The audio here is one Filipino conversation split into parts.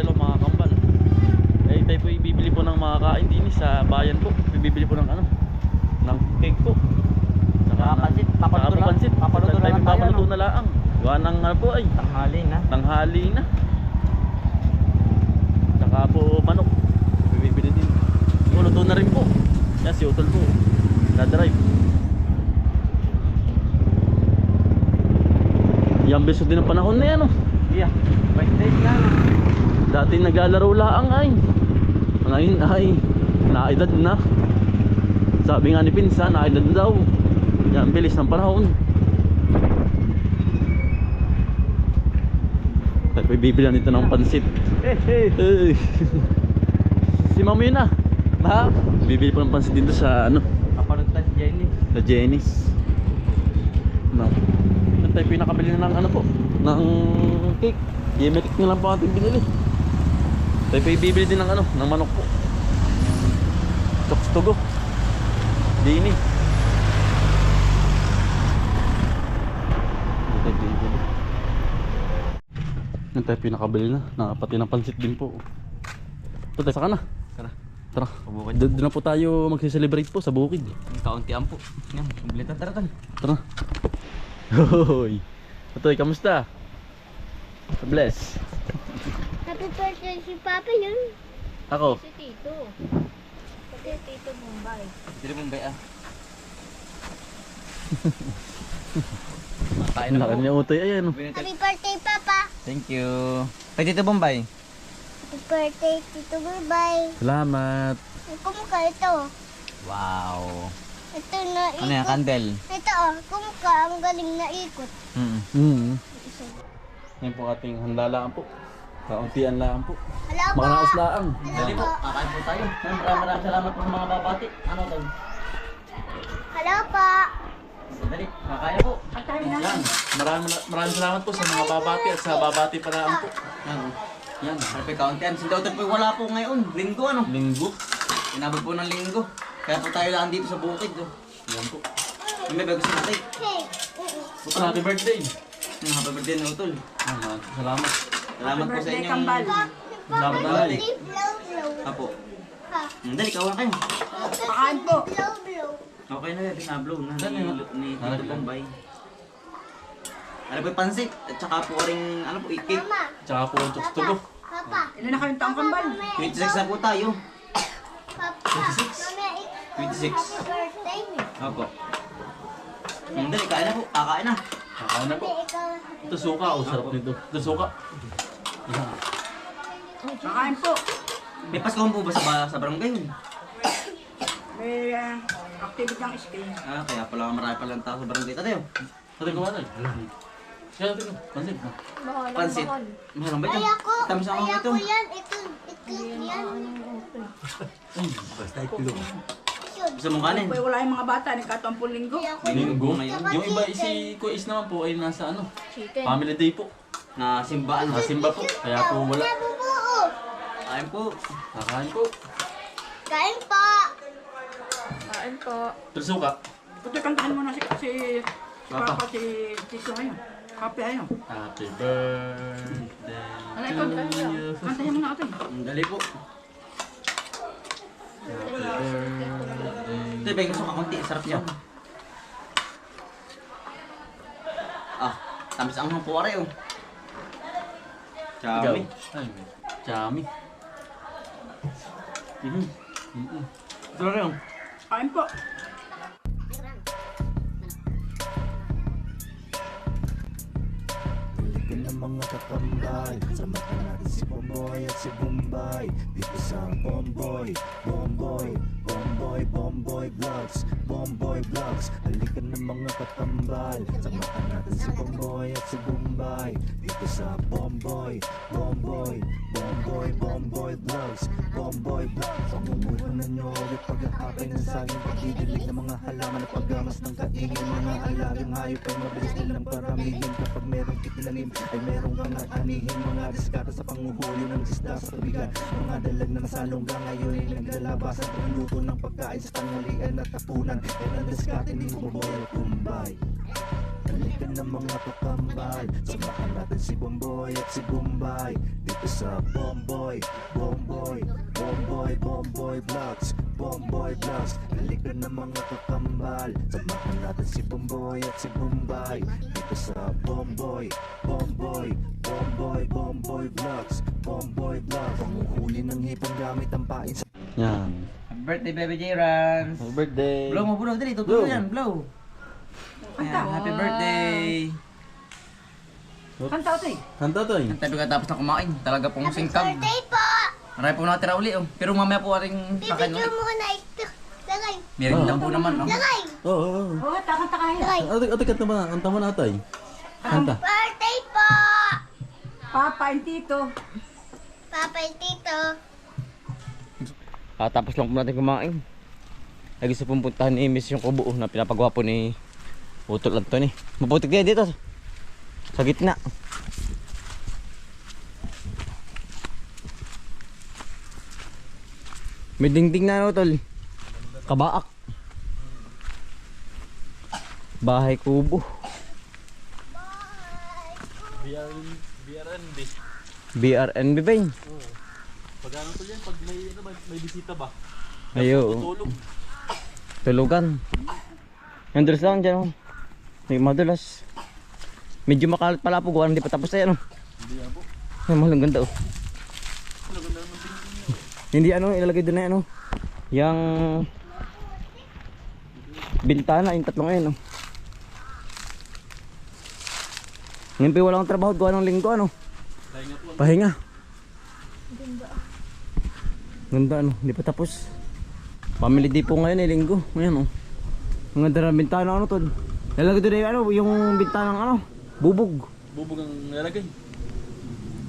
dalawa mga kambal. Eh tayo po ibibili po ng mga kain din sa bayan po. Bibili po ng ano, ng cake po. Papansit, papaluto lang tayo, papaluto no? na laang. Gawa ng ano po ay tanghali na. Saka po manok. Bibili din. Luto na rin po. Yan si Utol po. Na-drive. Yung beso din ang panahon na yan, oh. Yeah, 5 days na. Dati naglalaro laang ay. Ngayon ay naedad na. Sabi nga ni Pinsa, naedad daw. Yan, bilis ng panahon. Tayo bibilan nito ng pansit. Hey. Si Mami na. Ha? Bibili po ng pansit dito sa ano? Kapalunta si Jenny. Sa Jenny's. No. Doon tayo pinakabili na ng ano po, ng cake. Yeme cake na lang po ating binili. Tayo pa ibibili din ng ano, ng manok po. Chokes to go. Dini. Tayo bibili. Doon tayo pinakabili na pati ng pansit din po. Ito tayo, saka na. Tara, doon na po tayo magsi-celebrate po sa bukid. Kauntian po. Yan, kumpleta tara. Tara. Hoy. Atoy, kamusta? Bless. Happy birthday si Papa yun. Ako. Si Tito. Pati Tito Bombay. Dito mong baya. Kain na kanya utoy. Ayan. Happy birthday Papa. Thank you. Pwede dito Bombay. Happy birthday Tito Bombay. Salamat. Kumukha ito. Wow. Ito na ikot. Ano yan, candle? Ito kumukha ang galing na ikot. Yan po ating handalaan po. Kauntian lang po. Hello po. Mga naos laang. Dali po, kakain po tayo. Maraming salamat po sa mga babati. Ano to? Hello po. Dali, kakain po. Yan. Maraming salamat po sa mga babati at sa babati pa lang po. Yan. Yan. Ano po yung kauntian? Si Daughter po wala po ngayon. Linggo ano? Linggo. Inabot po ng linggo. Kaya po tayo lang dito sa bukid. Oh. Yan po. May bago sa natin. Hey. Buto happy birthday. Happy birthday na utol. Salamat. Salamat po sa inyong... Salamat na Blow blow. Apo. Ha. Dali, kawan kayo. Pakain po. Blow blow. Okay na yan, binablow na Dali, ni Tito Bombay. Ano po yung pansit? At saka po ring, ano po, cake. Mama. Tsaka po ang chokes to go. Papa. Ilan na kayong taong kambal? 26 na po tayo. Papa. 26. Birthday mo. Opo. Dali, kain na po. Kain na. Kakain na po. Ito suka. Oh, sarap nito. Ito suka. Yan. Kakain po. May Pasko po ba sa barangay? May activity ng skill. Kaya pala marami palang tao sa barangay. Tatayo. Tatay ko ba tayo? Kaya natin ko. Pansit. Pansit. Meron ba ito? Ay ako. Tamis ako Ay ito. ako yan. Ito yan. Gusto mong kanin? Kaya wala yung mga bata, nagkataon linggo. Ay ako. Linggo. Ngayon. Yung iba, si Kuya Is naman po ay nasa ano? Chicken. Family day po. Na simbaan. Nasimba po. Kaya po wala. Nabubuo. Kain po. Kakain po. Kain po. Kain po. Ito suka. Puti, kantahan mo na si Papa. Papa, si Tito ngayon. Happy ayaw. Happy birthday Ano, ikaw, to you. kantahin mo na ate. Dali po. Happy birthday. Ito, may gusto ka konti. Sarap yan. Tamis ang mga puwari oh. Ikaw. Chami. Ay, chami. Ito na rin. Kain po. Halika na mga kakambal, samahan natin si Bomboy at si Bombay. Dito sa Bomboy Vlogs. Halika na mga kakambal, samahan natin si Bomboy at si Bombay. Dito sa Bomboy Vlogs. Pamumuhunan nyo ulit paghahakay ng saging, pagdidilig ng mga halaman at paggamas ng kaingin. Mga alagang hayop ay mabilis nilang paramihin. Kapag merong itinanim ay merong kang anihin. Mga diskata sa panguhuli ng isda sa tubigan. Mga dalag na nasalungga ngayon ay naglalabasan. Pagluto ng pagkain sa tanghalian at tapunan. Yan ang diskate ni Bomboy at Bombay. Halika na mga kakambal, samahan natin si Bomboy at si Bombay. Dito sa sa Bomboy, Bomboy, Bomboy, Bomboy Vlogs, Bomboy Vlogs. Halika na mga kakambal, samahan natin si Bomboy at si Bombay dito sa Bomboy, Bomboy, Bomboy, Bomboy Vlogs, Bomboy Vlogs. Panguhuli ng hipon gamit ang pain sa Yan. Happy birthday, Baby J. Rans. Happy birthday. Blow mo, blow. Dali, tutulo Blow. yan, blow. Ayan, happy birthday. Kanta ate. Kanta to eh. Ang tabi katapos na kumain. Talaga pong singkag. Birthday po! Marami po natira uli, oh. Pero mamaya po ating kakain Bibigyan ulit. mo na ito. Lagay. Meron lang po naman, oh. Lagay. Oo. Oh, oh. Oo, kanta kayo. Lagay. Ate, kanta mo na. Kanta mo na atay. Kanta. Birthday po! Papa and Tito. Papa and Tito. Tapos lang po natin kumain. Lagi sa pumuntahan ni Miss yung kubo na pinapagawa po ni Utol Anthony. Maputik din dito. Sa gitna. May dingding na Utol. Kabaak. Bahay kubo. BRNB. BRNB ba yun? Pag ano to yan? Pag may bisita ba? Ayo. Tutulog. Tulugan. Madulas lang dyan. Oh. May madulas. Medyo makalat pala po. Gawa hindi pa tapos na yan. Oh. Hindi yan po. Ay, mahal ang ganda. Oh. Hindi ano, ilalagay doon na yan. Oh. Yang bintana, yung tatlong yan. Oh. Ngayon pa wala akong trabaho. Gawa ng linggo. Ano? Pahinga. Ganda ano, hindi pa tapos. Family day po ngayon eh, linggo. Ngayon oh. Ang ganda ng bintana ano to. Lalagay doon ano, yung bintana ng ano, bubog. Bubog ang nalagay.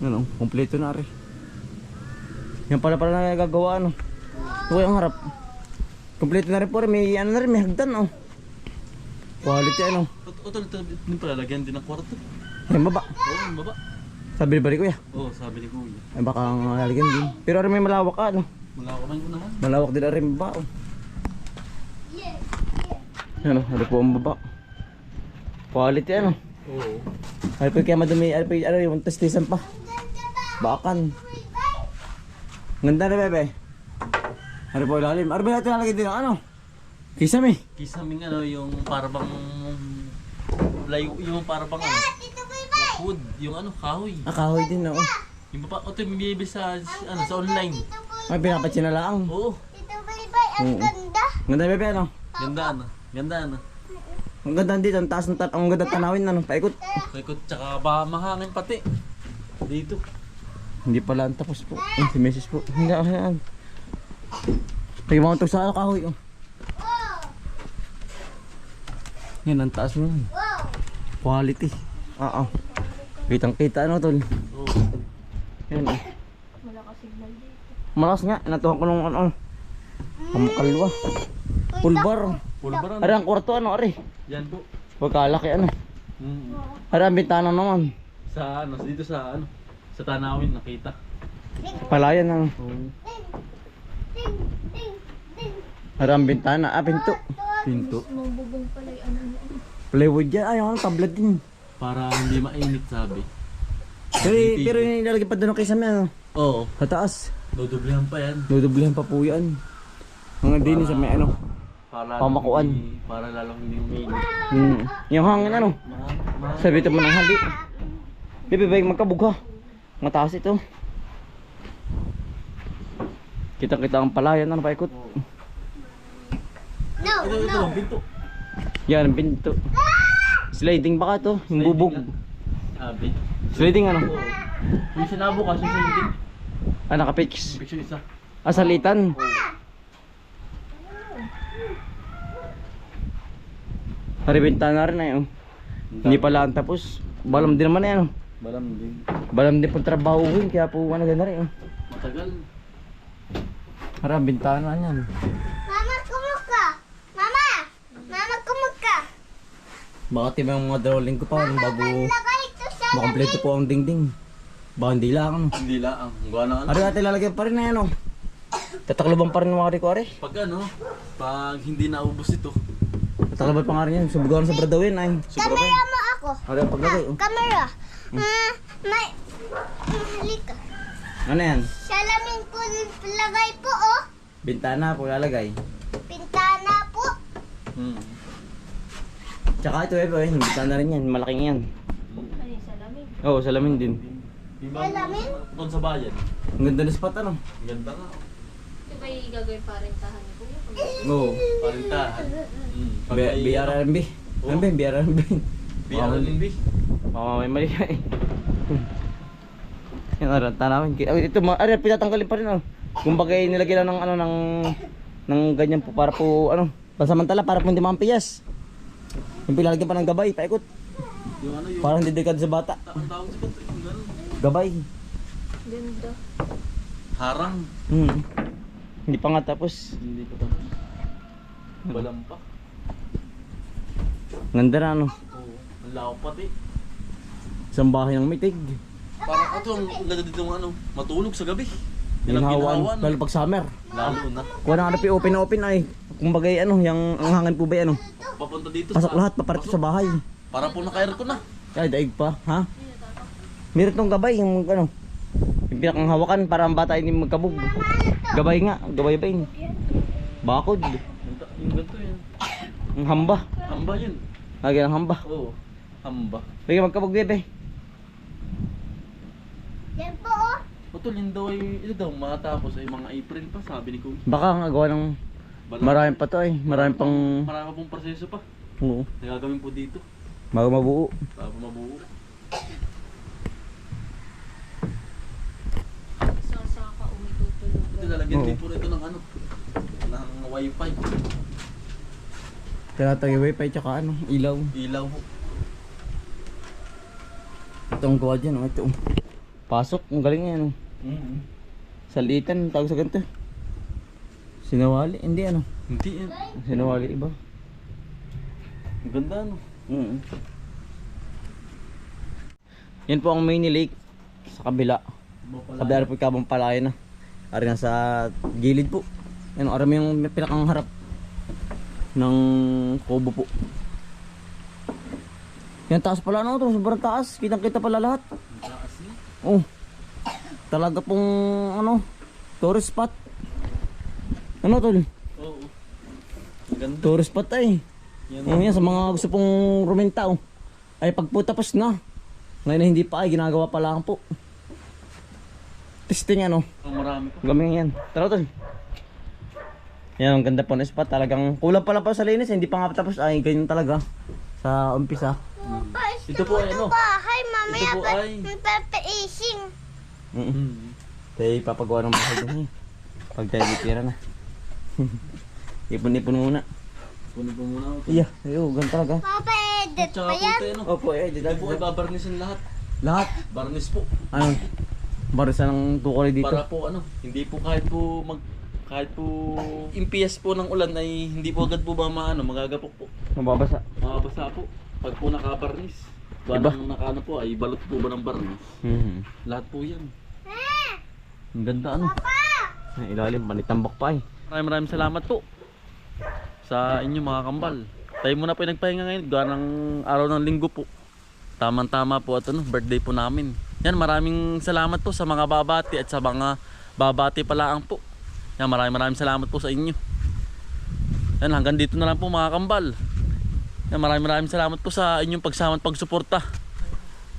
Ano, kompleto na rin. Yan pala nagagawa ano. Ito yung harap. Kompleto na rin po rin, may ano na rin, may hagdan oh. Quality ano. Utol, hindi pala lagyan din ng kwarto. Yan baba. Oo, yung baba. Sabi ni Bari Kuya. Oo, sabi ni Kuya. Ay baka lalagyan din. Pero rin may malawak ka ano. Malakaman ko naman. Malawak din rin baba oh. Ano, ano po ang baba. Quality ano. Oo. Ano po kaya madumi, ano yung testisan pa. Bakan. Ganda na bebe. Ano po ilalim. Ano ba natin nalagay din ang ano? Kisame. Kisaming ano, yung parabang yung parabang ano, wood, yung ano, kahoy. Kahoy din oo. Yung baba, ito yung bibili sa, ano, sa online. Ay pinapatsin na lang. Oo. Tito Baybay, ang Oo. ganda. Ganda bebe ano? Ganda ano. Ganda ano. Ang ganda dito, ang taas ng ang ganda tanawin ano, paikot. Paikot, tsaka ba mahangin pati. Dito. Hindi pala ang tapos po. Ay, si Mrs. po. Hindi ako. Tingnan mo ito sa ano, kahoy oh. Yan ang taas mo. Wow. Quality. Oo. Kitang kita ano tol. Oo. Yan oh. Malakas nga, natuhan ko nung ano. Kamukalwa. Pulbar. Pulbaran. Ari ang kwarto ano, ari. Yan po. Pagkalaki ano. Mm. Ari ang bintana naman. Sa ano, dito sa ano, sa tanawin nakita. Palayan ang Oo. Ding, ding, ding. ari ang bintana. Ah, pinto. Pinto. Plywood yan. Ay, ano, tablet din. Para hindi mainit sabi. Pero yung nilalagay pa doon kay Sam ano. Oo. Sa taas. Dodoblehan pa yan. Dudublehan pa po yan. Mga din sa may ano. Para Pamakuan. Para lalong hindi umiinit. Yung hangin ano. Sabi ito mo ng hali. Bebe, bayang magkabugha. Mataas ito. Kita-kita ang palayan ano paikot. No, Ito no. ang pinto. Yan ang pinto. Sliding baka to, yung bubog. Sabi. Sliding ano? Oo. Yung sinabo kasi sa hindi. Ah, nakapix. Picture isa. Ah, salitan. Haribinta na rin eh. Oh. Hindi pala ang tapos. Balam din naman eh ano. Balam din. Balam din pong trabahuhin kaya po ano din na rin. Oh. Matagal. Harang bintana niyan. Mama, kumuka. Mama, mama, kumuka. Baka tibang mga drawing ko pa bago Lagay ito sa makompleto po ang dingding. Baka hindi lang ano. Hindi lang. Gawa na ano. Ari natin lalagyan pa rin na yan oh. Tatakloban pa rin mga riko ari. Pag ano, pag hindi naubos ito. Tatakloban pa nga rin yan. Subugan sa bradawin ay. Sobra camera mo ako. Ari ang paglagay oh. Camera. May, halika. Ano yan? Salamin po lagay po, oh. Bintana po lalagay. Pintana po. Hmm. Tsaka ito bintana rin yan. Malaking yan. Ano yung salamin? Oo, salamin din. Salamin? Doon sa bayan. Ang ganda ng spot ano? Ang ganda nga. Ito ba yung gagawin parentahan ni Kuya? Oo. Parintahan. BRRMB. Ano ba yung BRRMB? BRRMB. May mali ka eh. Yan aral, tanawin. Ito, pinatanggalin pa rin oh. Kumbaga nilagyan lang ng ano ng ganyan po para po ano, pansamantala para po hindi mampiyas. Yung pinalagyan pa ng gabay, paikot. Yung ano yung... Parang hindi delikado sa bata. Ang tawag sa bato yung gano'n. Gabay. Ganda. Harang. Hindi pa nga tapos. Hindi pa tapos. Balam pa. Ganda na ano. Oo. Ang lawak pati. Isang bahay ng mitig. Parang ito ang ganda dito ng ano. Matulog sa gabi. Yan ang Ginhawan. ginawa. Lalo pag summer. Lalo na. Kuha na nga open na open ay. Kumbaga ano, yung ang hangin po ba ano. Papunta dito Pasok lahat, paparito sa bahay. Para po naka-aircon na. Ay, daig pa, ha? Meron tong gabay, yung ano. Yung pinakang hawakan para ang bata hindi magkabog. Gabay nga, gabay ba yun? Bakod. Yung ganito yan. Ang hamba. Hamba yun. Lagi ng hamba. Oo. Hamba. Pwede magkabog bebe. Yan po, oh. Utol, yun daw ay, ito daw, matapos ay mga April pa, sabi ni Kuya. Baka nga gawa ng Balang- marami pa to ay. Marami pang Marami pa pong proseso pa. oo. Nagagawin po dito. Bago mabuo. Bago mabuo. Saka ka umitutulog. Ito, lalagyan Oo. din po ito ng ano, ng wifi. Tinatagay wifi tsaka ano, ilaw. Ilaw po. Ito ang gawa dyan, oh. Ito. Pasok, ang galing yan. Oh. Salitan, tawag sa ganito. Sinawali, hindi ano. Hindi yan. Sinawali iba. Ang ganda ano. Yan po ang mini lake sa kabila. Kabila po kabang palaya na. Ari nga sa gilid po. Yan, arami yung pinakang harap ng kubo po. Yan taas pala no, to sobrang taas. Kitang-kita pala lahat. Oh. Talaga pong ano, tourist spot. Ano tol? Oo. Ang ganda. Tourist spot ay. Yan. Yan sa mga gusto pong rumenta oh. Ay pagpo tapos na. Ngayon na hindi pa ay ginagawa pa lang po. Testing ano. Ang marami pa. Gaming yan. Tara tol. Yan ang ganda po ng spot. Talagang kulang pala pa sa linis. Hindi pa nga tapos ay ganyan talaga. Sa umpisa. Ito po ay ano. Bahay, mamaya Ito po pa ay- magpapaising. Tayo papagawa ng bahay doon eh. Pag tayo ditira na. Ipon-ipon muna. Kunin po muna ako. Iya, ayo, ganun talaga. Papa, edit Tsaka pa po yan. ito ano. Opo, Ito po ay babarnisin lahat. lahat. Barnis po. Ano? Barisa ng tukoli dito. Para po ano, hindi po kahit po impiyas po ng ulan ay hindi po agad po ba maano, magagapok po. Mababasa. Makabasa po. Pag po nakabarnis. Iba? Parang nakaano po ay balot po ba ng barnis. Lahat po yan. Ang ganda ano. Ay, ilalim, panitambak pa eh. Maraming salamat po sa inyo mga kambal. Tayo muna po yung nagpahinga ngayon. Gawa ng araw ng linggo po. Tamang-tama po at ano, birthday po namin. Yan, maraming salamat po sa mga babati at sa mga babati palaang po. Yan, maraming salamat po sa inyo. Yan, hanggang dito na lang po mga kambal. Yan, maraming salamat po sa inyong pagsama at pagsuporta.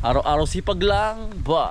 Araw-araw sipag lang. Ba.